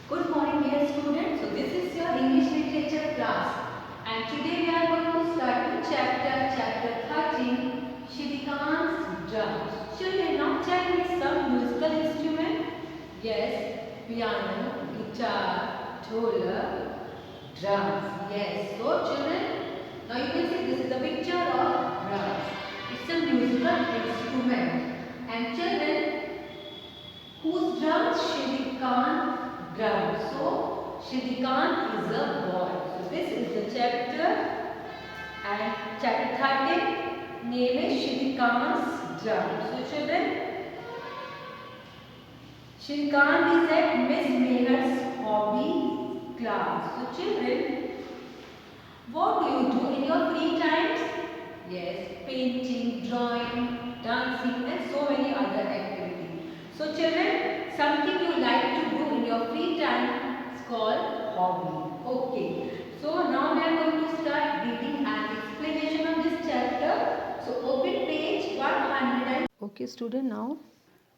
Good morning dear students. So this is your English literature class and today we are going to start with chapter 13 Shrikanth's drums. Children, now tell me some musical instrument. Yes, piano, guitar, dholak, drums. Yes. So children, now you can see this is the picture of drums. It's a musical instrument. And children, whose drums? Shrikanth drums. So Shrikanth is a boy. So this is the chapter and chapter 13 name is Shrikanth's drums. So children, Shrikanth is at Miss Meher's hobby class. So children, what do you do in your free times? Yes, painting, drawing, dancing and so many other activities. So children, something you like to do in your free time is called hobby. Okay. So now we are going to start reading and explanation of this chapter. So open page 100. Okay student, now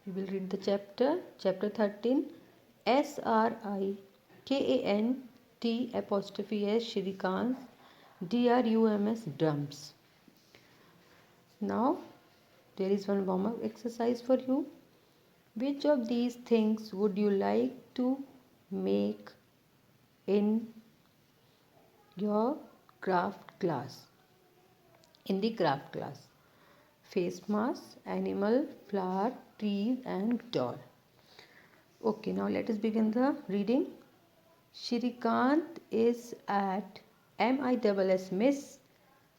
we will read the chapter 13 SRIKANT apostrophe S Shrikanth DRUMS drums. Now there is one warm-up exercise for you. Which of these things would you like to make in your craft class? In the craft class, face mask, animal, flower, trees and doll. Okay, now let us begin the reading. Shrikanth is at MISS Miss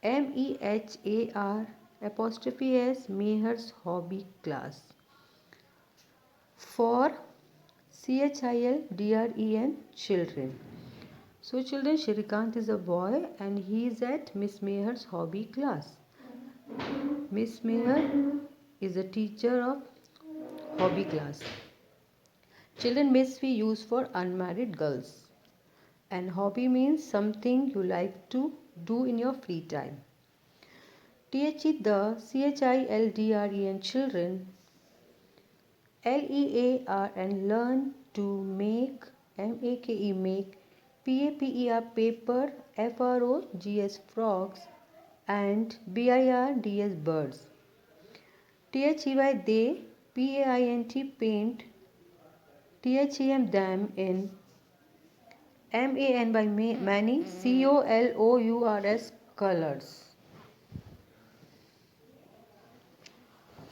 MEHAR apostrophe S Meher's hobby class for CHILDREN children. So children, Shrikanth is a boy and he is at Miss Meher's hobby class. Miss Meher is a teacher of hobby class. Children, Miss we use for unmarried girls. And hobby means something you like to do in your free time. The CHILDREN children LEAR and learn to make MAKE make PAPER paper FROGS frogs and BIRDS birds. THEY they PAINT paint THEM them in MAN by many COLOURS colors.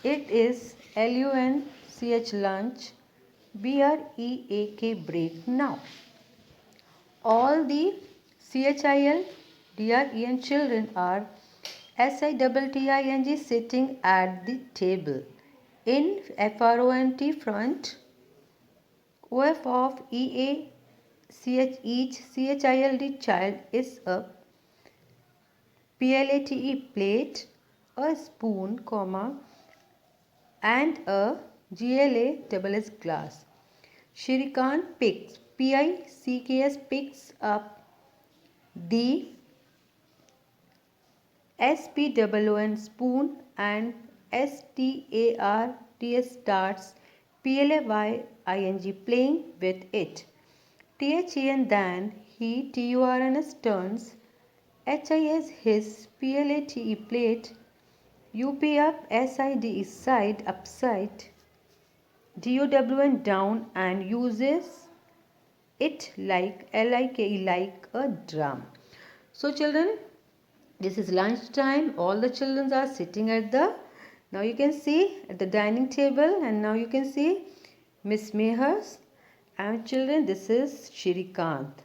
It is LUNCH lunch BREAK break now. All the CHILDREN children are SITTING sitting at the table. In FRONT front, OF of EACH each CHILD child is a PLATE plate, a spoon, comma, and a GLASS glass. Shrikanth picks PICKS picks up the SPOON spoon and STARTS starts PLAYING playing with it. THEN then he TURNS turns HIS his PLATE plate UP up SID is side upside DOWN down and uses it like LIKE like a drum. So children, this is lunch time. All the children are sitting at the, now you can see at the dining table, and now you can see Miss Meher's and children, this is Shrikanth.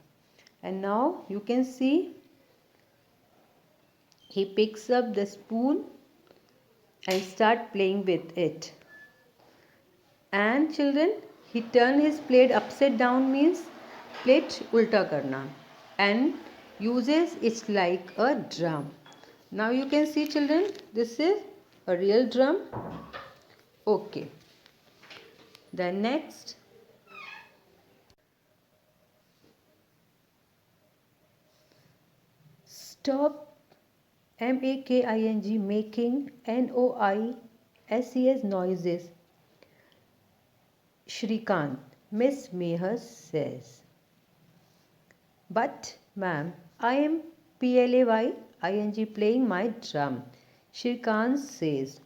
And now you can see he picks up the spoon and start playing with it. And children, he turn his plate upside down means plate ulta karna and uses it like a drum. Now you can see children, this is a real drum. Okay. Then next, stop MAKING making NOISES noises. Shrikanth, Miss Meher says. But, ma'am, I am playing playing my drum. Shrikant says.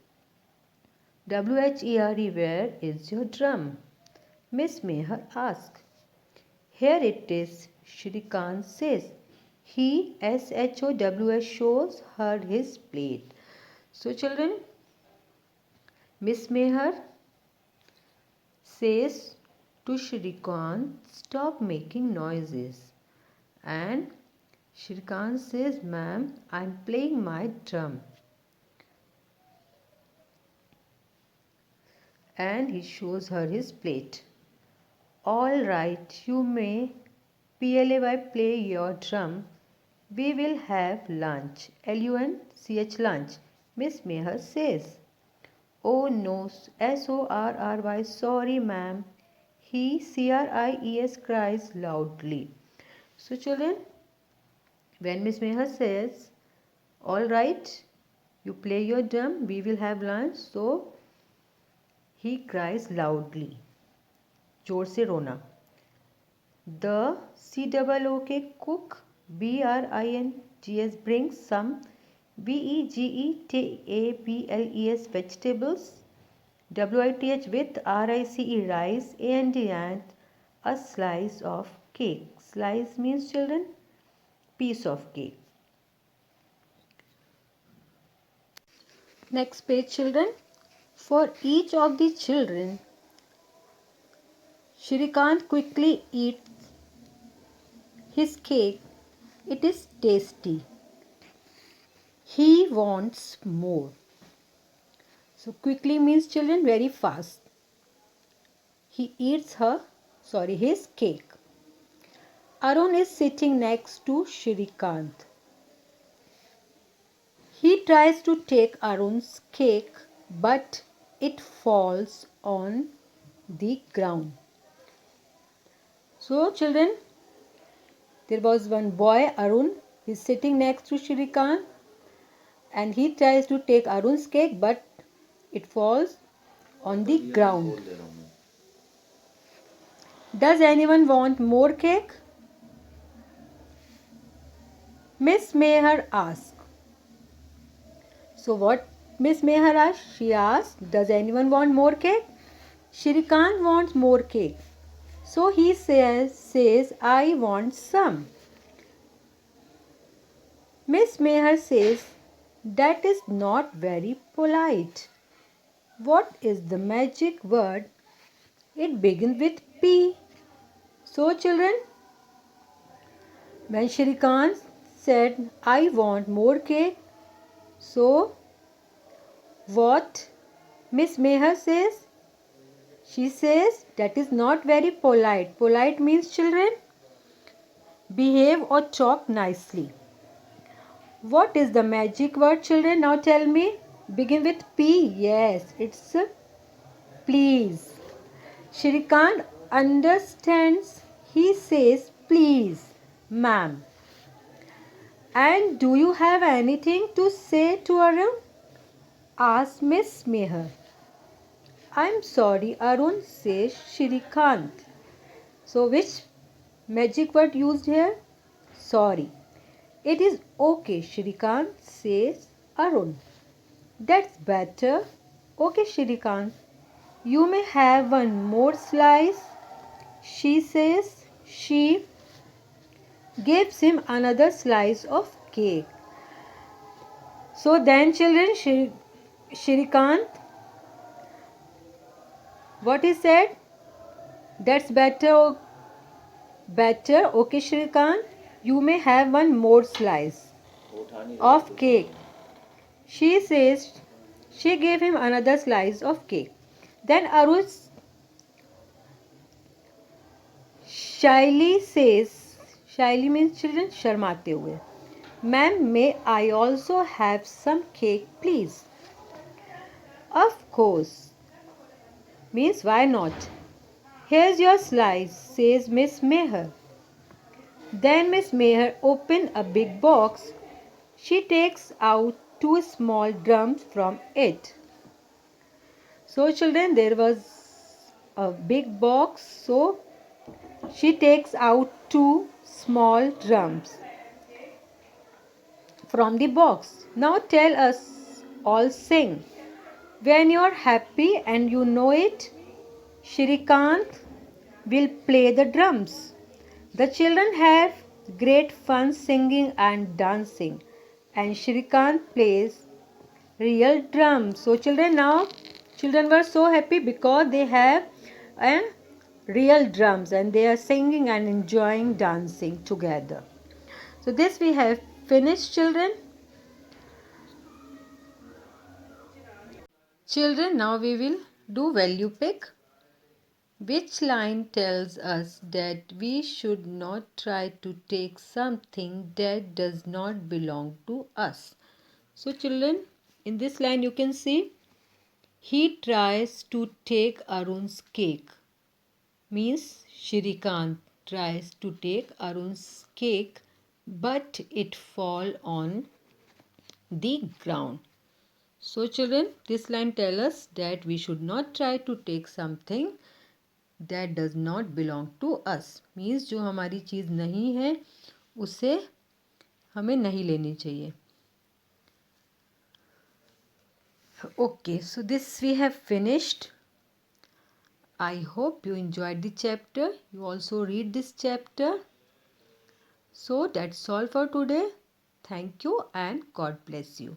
WHERE, where is your drum? Miss Meher asks. Here it is, Shrikant says. He, SHOWS, shows her his plate. So, children, Miss Meher says to Shrikant, stop making noises. And Shrikant says, ma'am, I'm playing my drum. And he shows her his plate. All right, you may play your drum. We will have lunch. LUNCH lunch. Miss Meher says. Oh no, SORRY, sorry ma'am. He CRIES cries loudly. So children, when Miss Meher says, all right, you play your drum, we will have lunch. So he cries loudly. जोर से रोना. The COOK cook BRINGS brings some VEGETABLES vegetables, WITH with RICE rice and a slice of cake. Slice means children piece of cake. Next page children. For each of the children, Shrikant quickly eats his cake. It is tasty. He wants more. So quickly means children very fast. He eats his cake. Arun is sitting next to Shrikant. He tries to take Arun's cake, but it falls on the ground. So children, there was one boy, Arun, he is sitting next to Shrikant and he tries to take Arun's cake, but it falls on the ground. Does anyone want more cake? Miss Meher asked. So what Miss Meher asked? She asked, does anyone want more cake? Shrikant wants more cake. So he says, I want some. Miss Meher says, that is not very polite. What is the magic word? It begins with P. So children, when Shrikant said, I want more cake, so what Miss Meher says? She says, that is not very polite. Polite means children, behave or talk nicely. What is the magic word children? Now tell me. Begin with P. Yes, it's please. Shrikant understands. He says, please, ma'am. And do you have anything to say to Arun? Asked Miss Meher. I'm sorry, Arun, says Shrikant. So which magic word used here? Sorry. It is okay, Shrikant, says Arun. That's better. Okay, Shrikant. You may have one more slice, she says. She gives him another slice of cake. So then children, Shrikant, what he said? That's better. Better. Okay, Shrikant. You may have one more slice of cake. She says she gave him another slice of cake. Then Arun shyly says, shyly means children शर्माते हुए, Ma'am, may I also have some cake, please? Of course. Means why not? Here's your slice, says Miss Meher. Then Miss Meher opened a big box. She takes out 2 small drums from it. So children, there was a big box. So She takes out two small drums from the box. Now tell us, all sing. When you're happy and you know it, Shrikant will play the drums. The children have great fun singing and dancing, and Shrikant plays real drums. So children were so happy because they have a real drums and they are singing and enjoying dancing together. So this we have finished, children. Children, now we will do value pick. Which line tells us that we should not try to take something that does not belong to us? So children, in this line you can see he tries to take Arun's cake. Means Shrikant tries to take Arun's cake, but it fall on the ground. So children, this line tells us that we should not try to take something that does not belong to us. Means जो हमारी चीज़ नहीं है उसे हमें नहीं लेनी चाहिए. Okay, so this we have finished. I hope you enjoyed the chapter. You also read this chapter. So that's all for today. Thank you and God bless you.